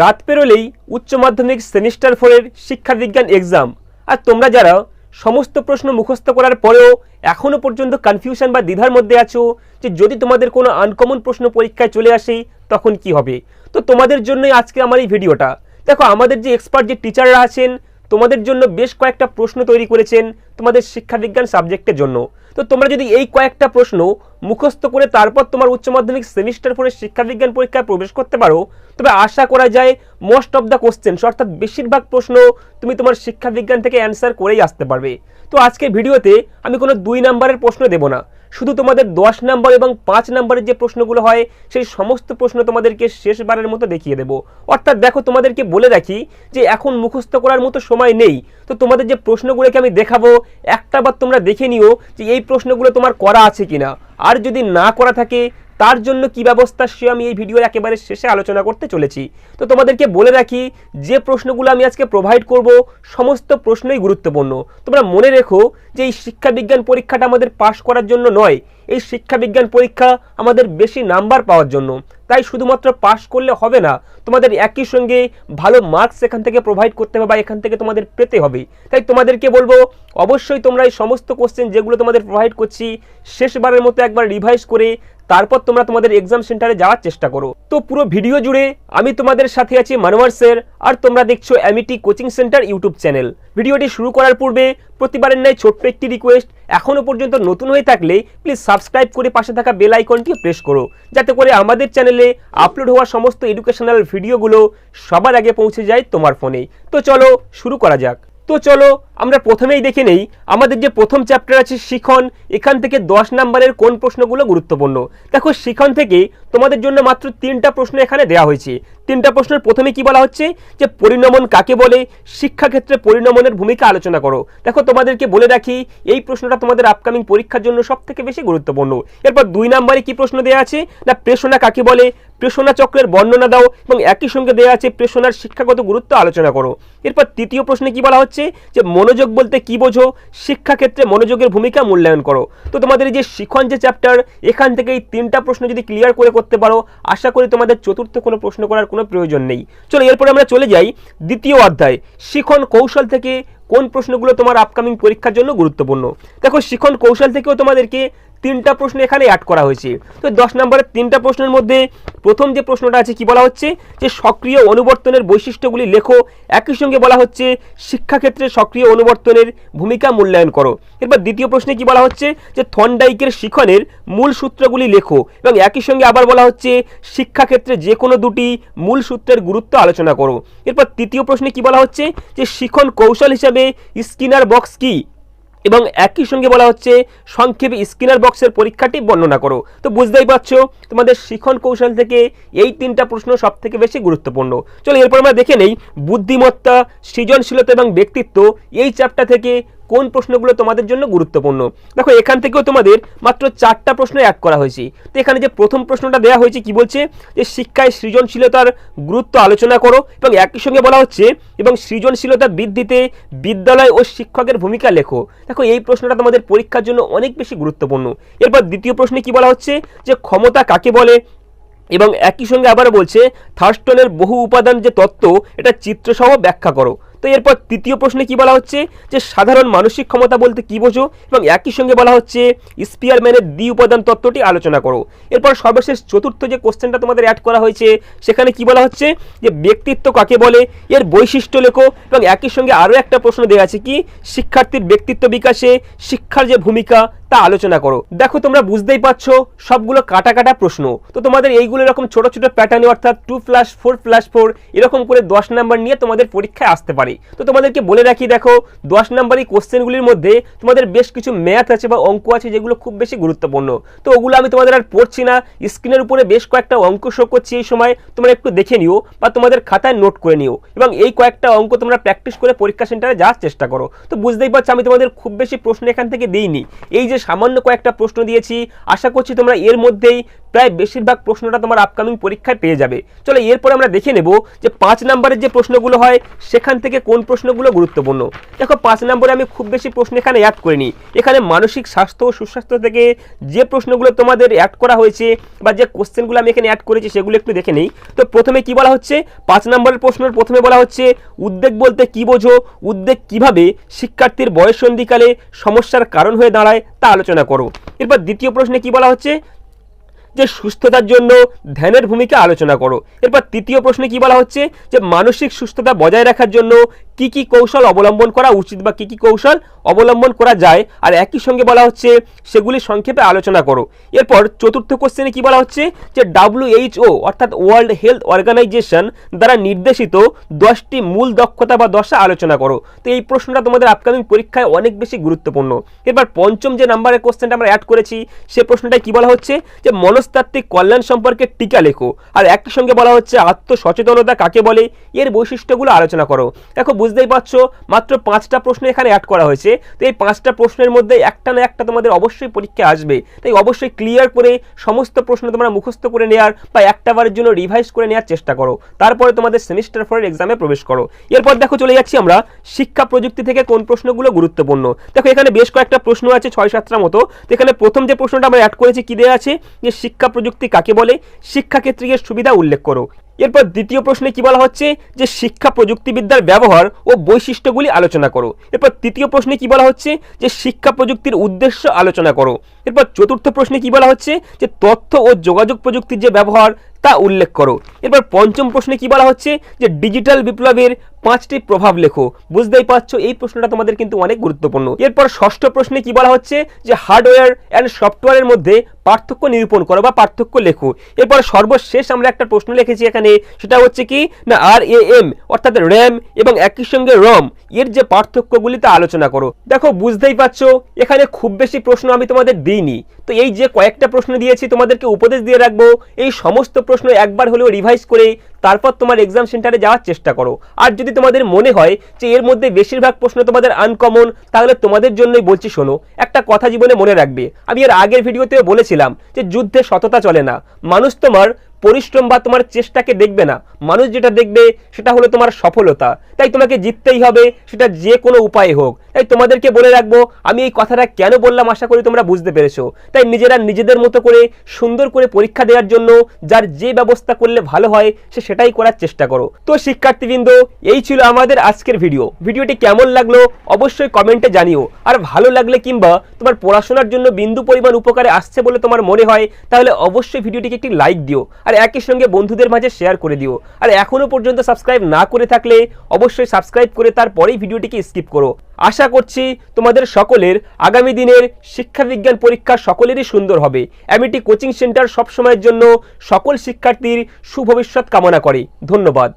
রাত পেরোলেই উচ্চ মাধ্যমিক সেমিস্টার 4-এর শিক্ষাবিজ্ঞান এক্সাম। আর তোমরা যারা সমস্ত প্রশ্ন মুখস্থ করার পরেও এখনো পর্যন্ত কনফিউশন বা দ্বিধার মধ্যে আছো যে যদি তোমাদের কোনো আনকমন প্রশ্ন পরীক্ষায় চলে আসে তখন কি হবে, তো তোমাদের জন্যই আজকে আমার এই ভিডিওটা। দেখো, আমাদের যে এক্সপার্ট যে টিচাররা আছেন তোমাদের জন্য বেশ কয়েকটা প্রশ্ন তৈরি করেছেন তোমাদের শিক্ষাবিজ্ঞান সাবজেক্টের জন্য। তো তোমরা যদি এই কয়েকটা প্রশ্ন মুখস্থ করে তারপর তোমার উচ্চ মাধ্যমিক সেমিস্টার 4-এর শিক্ষাবিজ্ঞান পরীক্ষায় প্রবেশ করতে পারো, তবে আশা করা যায় মোস্ট অফ দ্য কোশ্চেন্স অর্থাৎ বেশিরভাগ প্রশ্ন তুমি তোমার শিক্ষাবিজ্ঞান থেকে অ্যান্সার করেই আসতে পারবে। তো আজকের ভিডিওতে আমি কোনো 2 নম্বরের প্রশ্ন দেব না, শুধু তোমাদের 10 নম্বর এবং 5 নম্বরের যে প্রশ্নগুলো হয় সেই সমস্ত প্রশ্ন তোমাদেরকে শেষবারের মতো দেখিয়ে দেবো। অর্থাৎ দেখো, তোমাদেরকে বলে রাখি যে এখন মুখস্থ করার মতো সময় নেই। তো তোমাদের যে প্রশ্নগুলোকে আমি দেখাবো একটা বার তোমরা দেখে নিও যে এই প্রশ্নগুলো তোমার করা আছে কিনা, আর যদি না করা থাকে তার জন্য কি ব্যবস্থা সে আমি এই ভিডিওর একেবারে শেষে আলোচনা করতে চলেছি। তো তোমাদেরকে বলে রাখি যে প্রশ্নগুলো আমি আজকে প্রোভাইড করব সমস্ত প্রশ্নই গুরুত্বপূর্ণ। তোমরা মনে রেখো যে এই শিক্ষাবিজ্ঞান পরীক্ষাটা আমাদের পাশ করার জন্য নয়, এই শিক্ষাবিজ্ঞান পরীক্ষা আমাদের বেশি নাম্বার পাওয়ার জন্য। তাই শুধুমাত্র পাস করলে হবে না, তোমাদের একই সঙ্গে ভালো মার্কস এখান থেকে প্রোভাইড করতে হবে বা এখান থেকে তোমাদের পেতে হবে। তাই তোমাদেরকে বলবো অবশ্যই তোমরা এই সমস্ত কোশ্চেন যেগুলো তোমাদের প্রোভাইড করছি শেষবারের মতো একবার রিভাইজ করে তারপর তোমরা তোমাদের এক্সাম সেন্টারে যাওয়ার চেষ্টা করো। তো পুরো ভিডিও জুড়ে আমি তোমাদের সাথে আছি মনোয়ার স্যার, আর তোমরা দেখছো MET coaching centre YouTube channel. ভিডিওটি শুরু করার পূর্বে প্রতিবারের ন্যায় ছোট্ট একটি রিকোয়েস্ট, এখনো পর্যন্ত নতুন হয়ে থাকলে প্লিজ সাবস্ক্রাইব করে পাশে থাকা বেল আইকনটি প্রেস করো, যাতে করে আমাদের চ্যানেলে আপলোড হওয়া সমস্ত এডুকেশনাল ভিডিওগুলো সবার আগে পৌঁছে যায় তোমার ফোনে। তো চলো শুরু করা যাক। তো চলো আমরা প্রথমেই দেখে নেই আমাদের যে প্রথম চ্যাপ্টার আছে শিখন, এখান থেকে 10 নম্বরের কোন প্রশ্নগুলো গুরুত্বপূর্ণ। দেখো, শিখন থেকে তোমাদের জন্য মাত্র 3টা প্রশ্ন এখানে দেওয়া হয়েছে। 3টা প্রশ্নের প্রথমে কি বলা হচ্ছে যে পরিণমন কাকে বলে, শিক্ষাক্ষেত্রে পরিণমনের ভূমিকা আলোচনা করো। দেখো, তোমাদেরকে বলে রাখি এই প্রশ্নটা তোমাদের আপকামিং পরীক্ষার জন্য সব থেকে বেশি গুরুত্বপূর্ণ। এরপর 2 নম্বরে কি প্রশ্ন দেওয়া আছে না প্রেষণা কাকে বলে, প্রেষণা চক্রের বর্ণনা দাও এবং একই সঙ্গে দেওয়া আছে প্রেষণার শিক্ষাগত গুরুত্ব আলোচনা করো। এরপর 3য় প্রশ্নে কি বলা হচ্ছে যে মনোযোগ বলতে কি বোঝো, শিক্ষাক্ষেত্রে মনোযোগের ভূমিকা মূল্যায়ন করো। তো তোমাদের এই যে শিখন যে চ্যাপ্টার, এখান থেকে এই 3টা প্রশ্ন যদি ক্লিয়ার করে করতে পারো আশা করি তোমাদের চতুর্থ কোনো প্রশ্ন করার কোনো প্রয়োজন নেই। চলো এরপরে আমরা চলে যাই 2য় অধ্যায় শিখন কৌশল থেকে কোন প্রশ্নগুলো তোমার আপকামিং পরীক্ষার জন্য গুরুত্বপূর্ণ। দেখো, শিখন কৌশল থেকেও তোমাদেরকে 3টা প্রশ্ন এখানে অ্যাড করা হয়েছে। তো 10 নম্বরের 3টা প্রশ্নের মধ্যে প্রথম যে প্রশ্নটা আছে কি বলা হচ্ছে যে সক্রিয় অনুবর্তনের বৈশিষ্ট্যগুলি লেখো, একই সঙ্গে বলা হচ্ছে শিক্ষাক্ষেত্রে সক্রিয় অনুবর্তনের ভূমিকা মূল্যায়ন করো। এরপর 2য় প্রশ্নে কি বলা হচ্ছে যে থর্নডাইকের শিখনের মূল সূত্রগুলি লেখো এবং একই সঙ্গে আবার বলা হচ্ছে শিক্ষাক্ষেত্রে যে কোনো 2টি মূল সূত্রের গুরুত্ব আলোচনা করো। এরপর 3য় প্রশ্নে কি বলা হচ্ছে যে শিখন কৌশল হিসাবে স্কিনার বক্স কি এবং একই সঙ্গে বলা হচ্ছে সংক্ষেপে স্কিনার বক্সের পরীক্ষাটি বর্ণনা করো। তো বুঝতেই পারছো তোমাদের শিখন কৌশল থেকে এই 3টা প্রশ্ন সব থেকে বেশি গুরুত্বপূর্ণ। চলো এরপর আমরা দেখে নেই বুদ্ধিমত্তা, সৃজনশীলতা এবং ব্যক্তিত্ব এই চ্যাপ্টার থেকে কোন প্রশ্নগুলো তোমাদের জন্য গুরুত্বপূর্ণ। দেখো, এখান থেকেও তোমাদের মাত্র 4টা প্রশ্ন অ্যাড করা হয়েছে। তো এখানে যে প্রথম প্রশ্নটা দেওয়া হয়েছে কি বলছে যে শিক্ষায় সৃজনশীলতার গুরুত্ব আলোচনা করো এবং একই সঙ্গে বলা হচ্ছে এবং সৃজনশীলতা বৃদ্ধিতে বিদ্যালয় ও শিক্ষকের ভূমিকা লেখো। দেখো, এই প্রশ্নটা তোমাদের পরীক্ষার জন্য অনেক বেশি গুরুত্বপূর্ণ। এরপর 2য় প্রশ্নে কি বলা হচ্ছে যে ক্ষমতা কাকে বলে এবং একই সঙ্গে আবার বলছে থার্স্টনের বহু উপাদান যে তত্ত্ব এটা চিত্রসহ ব্যাখ্যা করো। তো এরপর 3য় প্রশ্নে কি বলা হচ্ছে যে সাধারণ মানসিক ক্ষমতা বলতে কি বোঝো এবং একই সঙ্গে বলা হচ্ছে স্পিয়ারম্যানের দ্বি উপাদান তত্ত্বটি আলোচনা করো। এরপর সর্বশেষ 4র্থ যে কোশ্চেনটা তোমাদের অ্যাড করা হয়েছে সেখানে কি বলা হচ্ছে যে ব্যক্তিত্ব কাকে বলে, এর বৈশিষ্ট্য লেখো এবং একই সঙ্গে আরও একটা প্রশ্ন দেওয়া আছে কি শিক্ষার্থীর ব্যক্তিত্ব বিকাশে শিক্ষার যে ভূমিকা তা আলোচনা করো। দেখো, তোমরা বুঝতেই পারছো সবগুলো কাটা কাটা প্রশ্ন। তো তোমাদের এইগুলো এরকম ছোট ছোট প্যাটার্নে অর্থাৎ 2+4+4 এরকম করে 10 নাম্বার নিয়ে তোমাদের পরীক্ষায় আসতে পারে। তো তোমাদেরকে বলে রাখি, দেখো 10 নাম্বারই কোশ্চেনগুলির মধ্যে তোমাদের বেশ কিছু ম্যাথ আছে বা অঙ্ক আছে যেগুলো খুব বেশি গুরুত্বপূর্ণ। তো ওগুলো আমি তোমাদের আর পড়ছি না, স্ক্রিনের উপরে বেশ কয়েকটা অঙ্ক শো করছি, এই সময় তোমরা একটু দেখে নিও বা তোমাদের খাতায় নোট করে নিও এবং এই কয়েকটা অঙ্ক তোমরা প্র্যাকটিস করে পরীক্ষা সেন্টারে যাওয়ার চেষ্টা করো। তো বুঝতেই পারছো আমি তোমাদের খুব বেশি প্রশ্ন এখান থেকে দিইনি। এই যে যে সামান্য কয়েকটা প্রশ্ন দিয়েছি, আশা করছি তোমরা এর মধ্যেই প্রায় বেশিরভাগ প্রশ্নটা তোমার আপকামিং পরীক্ষায় পেয়ে যাবে। চলো এরপর আমরা দেখে নেব যে 5 নম্বরের যে প্রশ্নগুলো হয় সেখান থেকে কোন প্রশ্নগুলো গুরুত্বপূর্ণ। দেখো 5 নম্বরে আমি খুব বেশি প্রশ্ন এখানে অ্যাড করিনি, এখানে মানসিক স্বাস্থ্য ও সুস্বাস্থ্য থেকে যে প্রশ্নগুলো তোমাদের অ্যাড করা হয়েছে বা যে কোশ্চেনগুলো আমি এখানে অ্যাড করেছি সেগুলো একটু দেখে নেই। তো প্রথমে কি বলা হচ্ছে, 5 নম্বরের প্রশ্নের প্রথমে বলা হচ্ছে উদ্বেগ বলতে কি বোঝো, উদ্বেগ কিভাবে শিক্ষার্থীর বয়ঃসন্ধিকালে সমস্যার কারণ হয়ে দাঁড়ায় তা আলোচনা করো। এরপর দ্বিতীয় প্রশ্নে কি বলা হচ্ছে যে সুস্থতার জন্য ধ্যানের ভূমিকা আলোচনা করো। এরপর তৃতীয় প্রশ্নে কি বলা হচ্ছে যে মানসিক সুস্থতা বজায় রাখার জন্য কি কি কৌশল অবলম্বন করা উচিত বা কি কি কৌশল অবলম্বন করা যায় আর একই সঙ্গে বলা হচ্ছে সেগুলি সংক্ষেপে আলোচনা করো। এরপর চতুর্থ কোশ্চেনে কি বলা হচ্ছে যে WHO অর্থাৎ ওয়ার্ল্ড হেলথ অর্গানাইজেশন দ্বারা নির্দেশিত 10টি মূল দক্ষতা বা দশা আলোচনা করো। তো এই প্রশ্নটা তোমাদের আপকামিং পরীক্ষায় অনেক বেশি গুরুত্বপূর্ণ। এরপর পঞ্চম যে নাম্বারের কোশ্চেনটা আমরা অ্যাড করেছি সে প্রশ্নটায় কি বলা হচ্ছে যে মনস্তাত্ত্বিক কল্যাণ সম্পর্কে টিকা লেখো আর একই সঙ্গে বলা হচ্ছে আত্মসচেতনতা কাকে বলে, এর বৈশিষ্ট্যগুলো আলোচনা করো। দেখো বুঝতেই পারছো মাত্র 5টা প্রশ্ন এখানে অ্যাড করা হয়েছে, তো এই 5টা প্রশ্নের মধ্যে একটা না একটা তোমাদের অবশ্যই পরীক্ষায় আসবে, তাই অবশ্যই ক্লিয়ার করে সমস্ত প্রশ্ন তোমরা মুখস্থ করে নেওয়ার বা একটা বারের জন্য রিভাইজ করে নেওয়ার চেষ্টা করো, তারপরে তোমাদের সেমিস্টার 4 এক্সামে প্রবেশ করো। এরপর দেখো চলে যাচ্ছি আমরা শিক্ষা প্রযুক্তি থেকে কোন প্রশ্নগুলো গুরুত্বপূর্ণ। দেখো এখানে বেশ কয়েকটা প্রশ্ন আছে, 6-7টার মতো। তো এখানে প্রথম যে প্রশ্নটা আমরা অ্যাড করেছি কি দেওয়া আছে যে শিক্ষা প্রযুক্তি কাকে বলে, শিক্ষাক্ষেত্রে এর সুবিধা উল্লেখ করো। এরপর দ্বিতীয় প্রশ্নে কি বলা হচ্ছে যে শিক্ষা প্রযুক্তিবিদ্যার ব্যবহার ও বৈশিষ্ট্যগুলি আলোচনা করো। এরপর তৃতীয় প্রশ্নে কি বলা হচ্ছে যে শিক্ষা প্রযুক্তির উদ্দেশ্য আলোচনা করো। এরপর চতুর্থ প্রশ্নে কি বলা হচ্ছে যে তথ্য ও যোগাযোগ প্রযুক্তির যে ব্যবহার তা উল্লেখ করো। এরপর পঞ্চম প্রশ্নে কি বলা হচ্ছে যে ডিজিটাল বিপ্লবের 5টি প্রভাব লেখো। বুঝতেই পারছো এই প্রশ্নটা তোমাদের কিন্তু অনেক গুরুত্বপূর্ণ। এরপর ষষ্ঠ প্রশ্নে কি বলা হচ্ছে যে হার্ডওয়্যার অ্যান্ড সফটওয়্যারের মধ্যে পার্থক্য নিরূপণ করো বা পার্থক্য লেখো। এরপর সর্বশেষ আমরা একটা প্রশ্ন লিখেছি এখানে, সেটা হচ্ছে কি না RAM অর্থাৎ র্যাম এবং একই সঙ্গে রম এর যে পার্থক্যগুলি তা আলোচনা করো। দেখো বুঝতেই পারছো এখানে খুব বেশি প্রশ্ন আমি তোমাদের দিইনি, তো এই যে কয়েকটা প্রশ্ন দিয়েছি তোমাদেরকে উপদেশ দিয়ে রাখবো এই সমস্ত প্রশ্ন একবার হলেও রিভাইজ করে তারপর তোমার এক্সাম সেন্টারে যাওয়ার চেষ্টা করো। আর যদি তোমাদের মনে হয় যে এর মধ্যে বেশিরভাগ প্রশ্ন তোমাদের আনকমন, তাহলে তোমাদের জন্যই বলছি শোনো, একটা কথা জীবনে মনে রাখবে। আমি এর আগের ভিডিওতেও বলেছিলাম যে যুদ্ধে সততা চলে না, মানুষ তোমার পরিশ্রম বা তোমার চেষ্টাকে দেখবে না, মানুষ যেটা দেখবে সেটা হলো তোমার সফলতা। তাই তোমাকে জিততেই হবে, সেটা যে কোনো উপায়ে হোক। তাই তোমাদেরকে বলে রাখবো, আমি এই কথাটা কেন বললাম আশা করি তোমরা বুঝতে পেরেছো। তাই নিজেরা নিজেদের মতো করে সুন্দর করে পরীক্ষা দেওয়ার জন্য যার যে ব্যবস্থা করলে ভালো হয় সে সেটাই করার চেষ্টা করো। তো শিক্ষার্থীবৃন্দ, এই ছিল আমাদের আজকের ভিডিওটি কেমন লাগলো অবশ্যই কমেন্টে জানিও। আর ভালো লাগলে কিংবা তোমার পড়াশোনার জন্য বিন্দু পরিমাণ উপকারে আসছে বলে তোমার মনে হয় তাহলে অবশ্যই ভিডিওটিকে একটি লাইক দিও আর একই সঙ্গে বন্ধুদের মাঝে শেয়ার করে দিও। আর এখনো পর্যন্ত সাবস্ক্রাইব না করে থাকলে অবশ্যই সাবস্ক্রাইব করে তারপরেই ভিডিওটিকে স্কিপ করো। আশা করছি তোমাদের সকলের আগামী দিনের শিক্ষা বিজ্ঞান পরীক্ষা সকলেরই সুন্দর হবে। অ্যামিটি কোচিং সেন্টার সবসময়ের জন্য সকল শিক্ষার্থীর সুভবিষ্যৎ কামনা করে। ধন্যবাদ।